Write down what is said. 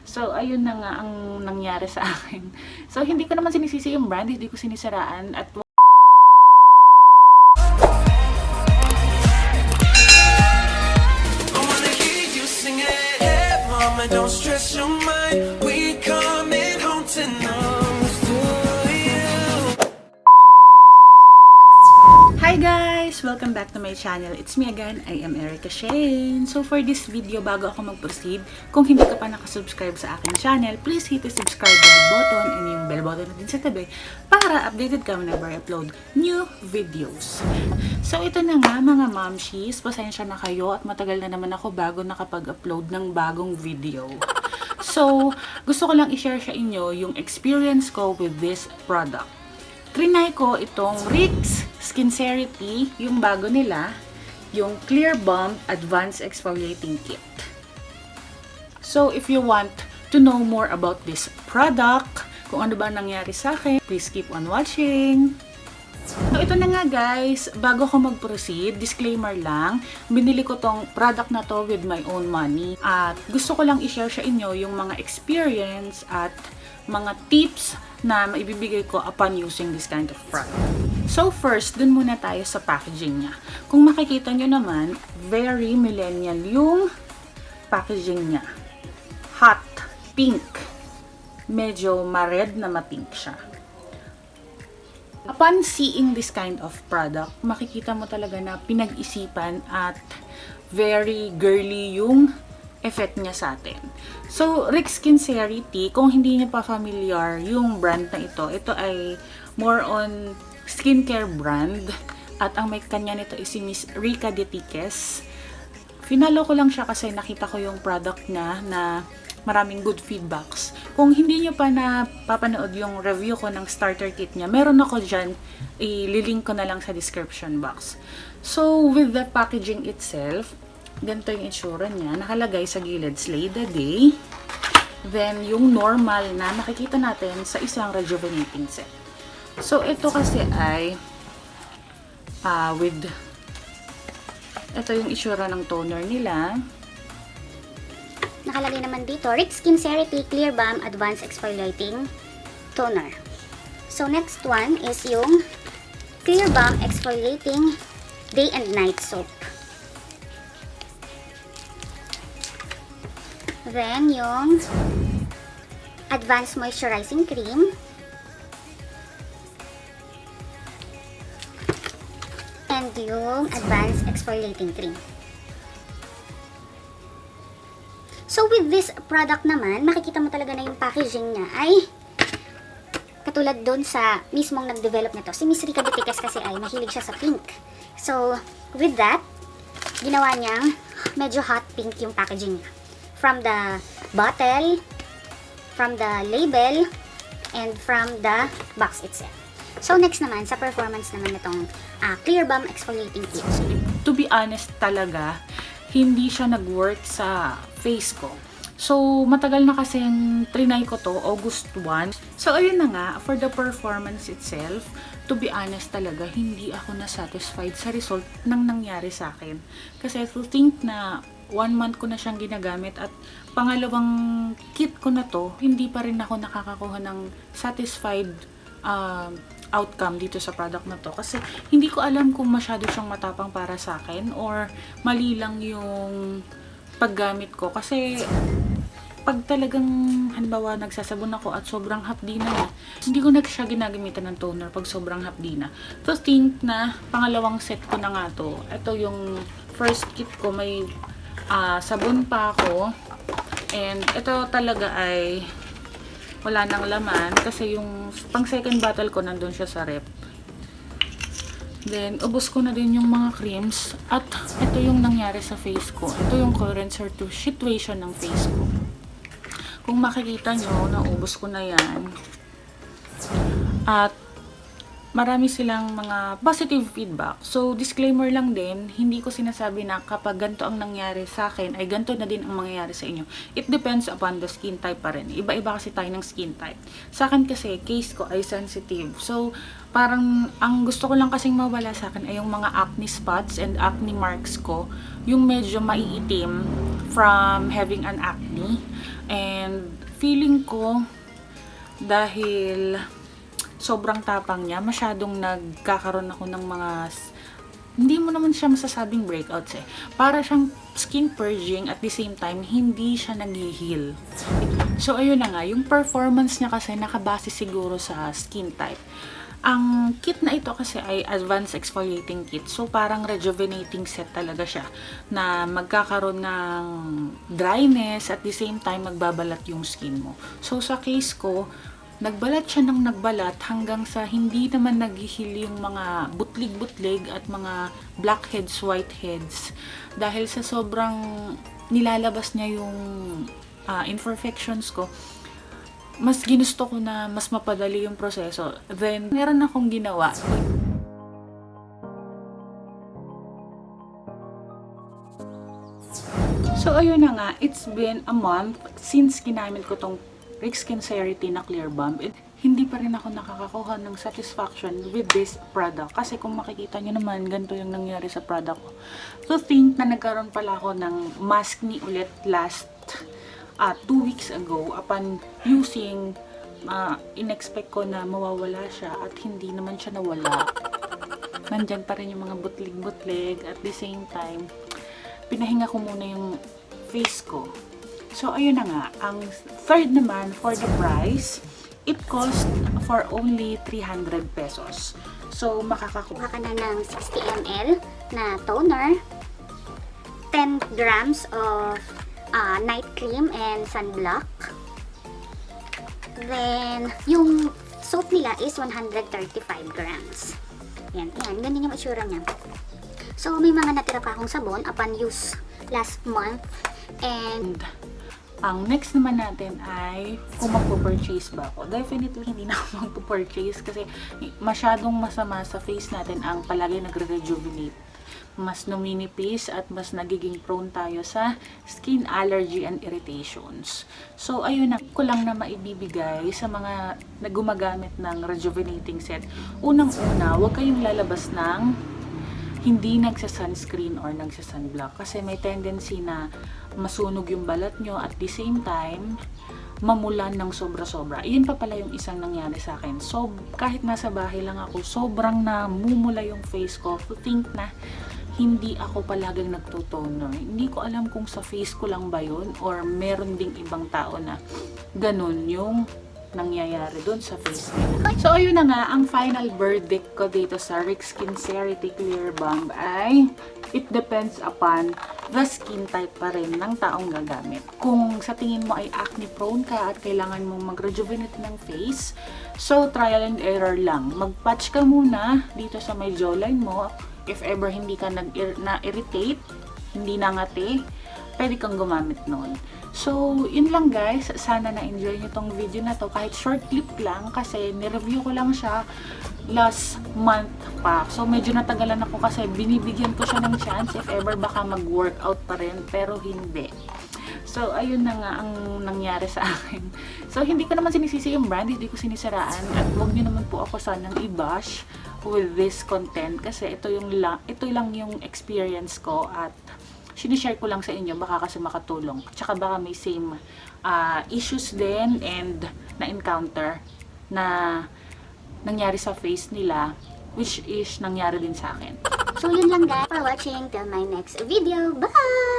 So, ayun na nga ang nangyari sa akin. So, hindi ko naman sinisisi yung brand, hindi ko sinisiraan. At don't stress your mind, we coming home tonight to you. Hi guys! Welcome back to my channel. It's me again, I am Erica Shane. So for this video, bago ako mag-proceed, kung hindi ka pa nakasubscribe sa aking channel, please hit the subscribe button and yung bell button na din sa tabi para updated ka whenever I upload new videos. So ito na nga mga momshies, pasensya na kayo at matagal na naman ako bago nakapag-upload ng bagong video. So, gusto ko lang i-share sa inyo yung experience ko with this product. Trinay ko itong Skincerity, yung bago nila, yung Clear Bomb Advanced Exfoliating Kit. So, if you want to know more about this product, kung ano ba nangyari sa akin, please keep on watching. So, ito na nga guys, bago ko mag-proceed, disclaimer lang, binili ko tong product na to with my own money. At gusto ko lang i-share sa inyo yung mga experience at mga tips na maibibigay ko upon using this kind of product. So first, dun muna tayo sa packaging niya. Kung makikita nyo naman, very millennial yung packaging niya. Hot, pink. Medyo ma-red na ma-pink siya. Upon seeing this kind of product, makikita mo talaga na pinag-isipan at very girly yung effect niya sa atin. So, Skincerity, kung hindi niyo pa familiar yung brand na ito ay more on skincare brand at ang may kanya nito is si Miss Rica de Tiques. Finalo ko lang siya kasi nakita ko yung product niya na maraming good feedbacks. Kung hindi nyo pa napapanood yung review ko ng starter kit niya, meron ako dyan, ililink ko na lang sa description box. So, with the packaging itself, ganito yung itsura niya. Nakalagay sa gilid, Slay the Day. Then, yung normal na nakikita natin sa isang rejuvenating set. So, ito kasi ay ito yung itsura ng toner nila. Nakalagay naman dito, Skincerity Clear Balm Advanced Exfoliating Toner. So, next one is yung Clear Balm Exfoliating Day and Night Soap. Then, yung Advanced Moisturizing Cream. And yung Advanced Exfoliating Cream. So, with this product naman, makikita mo talaga na yung packaging niya ay katulad doon sa mismong nag-develop nito. Si Miss Rica de Tiques kasi ay mahilig siya sa pink. So, with that, ginawa niyang medyo hot pink yung packaging niya. From the bottle, from the label, and from the box itself. So, next naman, sa performance naman nitong Clear Balm Exfoliating Kit. To be honest talaga, hindi siya nag-work sa face ko. So, matagal na kasing trinay ko to, August 1. So, ayun na nga, for the performance itself, to be honest talaga, hindi ako na-satisfied sa result ng nangyari sa akin. Kasi to think na 1 month ko na siyang ginagamit at pangalawang kit ko na to, hindi pa rin ako nakakakuha ng satisfied outcome dito sa product na to. Kasi hindi ko alam kung masyado siyang matapang para sa akin or mali lang yung paggamit ko. Kasi pag talagang halimbawa nagsasabon ako at sobrang hapdi na, hindi ko na siya ginagamitan ng toner pag sobrang hapdi na. To think na pangalawang set ko na nga to. Ito yung first kit ko, may sabon pa ako. And ito talaga ay wala nang laman kasi yung pang second bottle ko nandun siya sa rep. Then, ubos ko na din yung mga creams. At ito yung nangyari sa face ko. Ito yung current situation ng face ko. Kung makikita nyo, naubos ko na yan. At marami silang mga positive feedback. So, disclaimer lang din, hindi ko sinasabi na kapag ganito ang nangyari sa akin, ay ganito na din ang mangyayari sa inyo. It depends upon the skin type pa rin. Iba-iba kasi tayo ng skin type. Sa akin kasi, case ko ay sensitive. So, parang, ang gusto ko lang kasing mawala sa akin ay yung mga acne spots and acne marks ko. Yung medyo maiitim from having an acne. And, feeling ko, dahil sobrang tapang niya, masyadong nagkakaroon ako ng mga, hindi mo naman siya masasabing breakouts eh. Para siyang skin purging at the same time, hindi siya nag-heal. So, ayun na nga, yung performance niya kasi nakabase siguro sa skin type. Ang kit na ito kasi ay advanced exfoliating kit. So, parang rejuvenating set talaga siya na magkakaroon ng dryness at the same time magbabalat yung skin mo. So, sa case ko, nagbalat siya ng nagbalat hanggang sa hindi naman naghihil yung mga butlig-butlig at mga blackheads, whiteheads. Dahil sa sobrang nilalabas niya yung imperfections ko, mas ginusto ko na mas mapadali yung proseso. Then, meron akong ginawa. So, ayun na nga, it's been a month since ginamit ko tong Skincerity na clear balm. Hindi pa rin ako nakakakuha ng satisfaction with this product. Kasi kung makikita nyo naman, ganito yung nangyari sa product ko. To think na nagkaroon pala ako ng mask ni ulit last 2 weeks ago. Upon using, in-expect ko na mawawala siya at hindi naman siya nawala. Nandyan pa rin yung mga butlig-butlig. At the same time, pinahinga ko muna yung face ko. So, ayun na nga. Ang third naman, for the price, it cost for only 300 pesos. So, makakakuha Kuha ka na ng 60 ml na toner, 10 grams of night cream and sunblock. Then, yung soap nila is 135 grams. Yan, ganyan yung itsura niya. So, may mga natira pa akong sabon upon use last month. And ang next naman natin ay kung magpo-purchase ba ako. Definitely hindi na ako magpo-purchase kasi masyadong masama sa face natin ang palagi nagre-rejuvenate. Mas numinipis at mas nagiging prone tayo sa skin allergy and irritations. So, ayun na ko lang na maibibigay sa mga gumagamit ng rejuvenating set. Unang-una, huwag kayong lalabas ng hindi nagsa-sunscreen or nagsa-sunblock kasi may tendency na masunog yung balat nyo at the same time mamulan ng sobra-sobra. Iyon pa pala yung isang nangyari sa akin. So, kahit nasa bahay lang ako, sobrang namumula yung face ko. To think na hindi ako palagang nagtotoner. Hindi ko alam kung sa face ko lang ba yun or meron ding ibang tao na ganun yung nangyayari doon sa face nila. So, ayun na nga, ang final verdict ko dito sa Skincerity Clear Balm ay it depends upon the skin type pa rin ng taong gagamit. Kung sa tingin mo ay acne prone ka at kailangan mong mag-rejuvenate ng face, so trial and error lang. Mag-patch ka muna dito sa may jawline mo. If ever hindi ka na-irritate, hindi nangati, pwede kang gumamit nun. So, yun lang guys. Sana na-enjoy nyo tong video na to. Kahit short clip lang kasi nireview ko lang siya last month pa. So, medyo natagalan ako kasi binibigyan ko siya ng chance if ever baka mag-workout pa rin. Pero hindi. So, ayun na nga ang nangyari sa akin. So, hindi ko naman sinisisi yung brand. Hindi ko sinisiraan. At huwag nyo naman po ako sanang i-bash with this content. Kasi ito lang yung experience ko at sinishare ko lang sa inyo, baka kasi makatulong. Tsaka baka may same issues din and na-encounter na nangyari sa face nila, which is nangyari din sa akin. so, yun lang guys for watching. Till my next video. Bye!